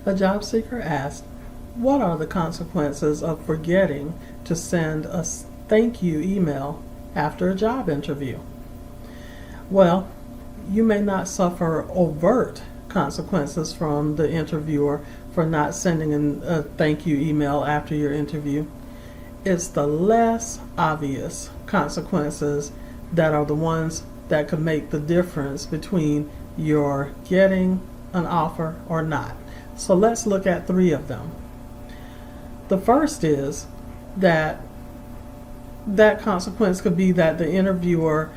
A job seeker asked, "What are the consequences of forgetting to send a thank you email after a job interview?" Well, you may not suffer overt consequences from the interviewer for not sending a thank you email after your interview. It's the less obvious consequences that are the ones that could make the difference between your getting an offer or not. So let's look at three of them. The first is that consequence could be that the interviewer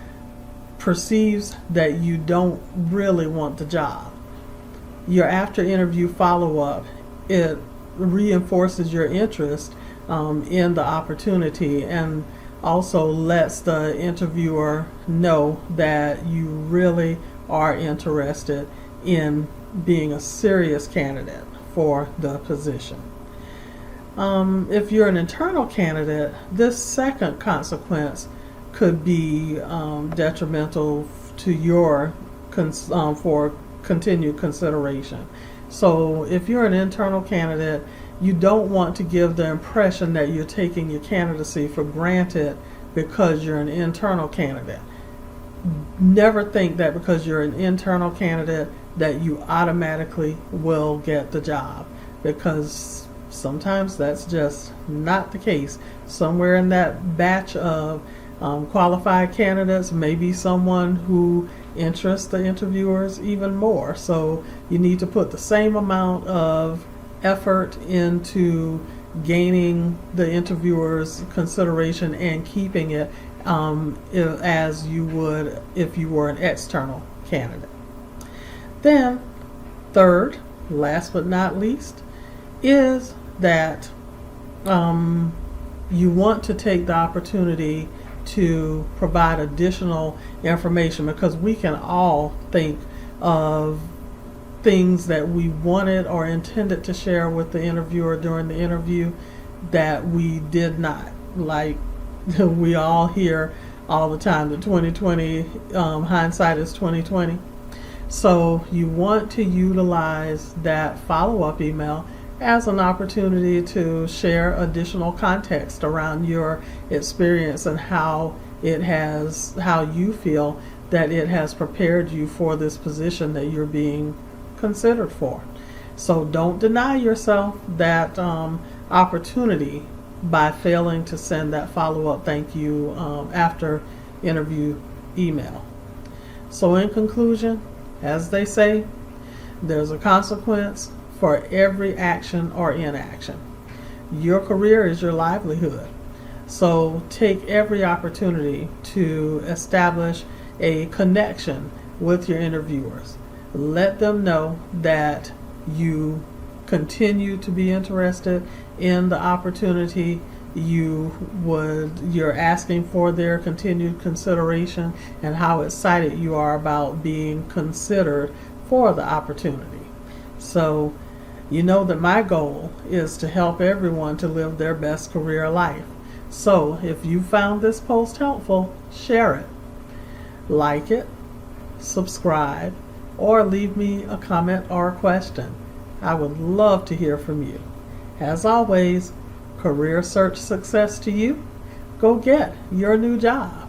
perceives that you don't really want the job. Your after interview follow up, it reinforces your interest in the opportunity, and also lets the interviewer know that you really are interested in being a serious candidate for the position. If you're an internal candidate, this second consequence could be detrimental to your for continued consideration. So if you're an internal candidate, you don't want to give the impression that you're taking your candidacy for granted because you're an internal candidate. Never think that because you're an internal candidate that you automatically will get the job, because sometimes that's just not the case. Somewhere in that batch of qualified candidates may be someone who interests the interviewers even more. So you need to put the same amount of effort into gaining the interviewer's consideration and keeping it as you would if you were an external candidate. Then, third, last but not least, is that you want to take the opportunity to provide additional information, because we can all think of things that we wanted or intended to share with the interviewer during the interview that we did not. Like we all hear all the time that 2020 hindsight is 2020. So you want to utilize that follow-up email as an opportunity to share additional context around your experience and how you feel that it has prepared you for this position that you're being considered for. So don't deny yourself that opportunity by failing to send that follow-up thank you after interview email. So in conclusion, as they say, there's a consequence for every action or inaction. Your career is your livelihood. So take every opportunity to establish a connection with your interviewers. Let them know that you continue to be interested in the opportunity. You're asking for their continued consideration and how excited you are about being considered for the opportunity. So you know that my goal is to help everyone to live their best career life. So if you found this post helpful, share it, like it, subscribe, or leave me a comment or a question. I would love to hear from you. As always, career search success to you. Go get your new job.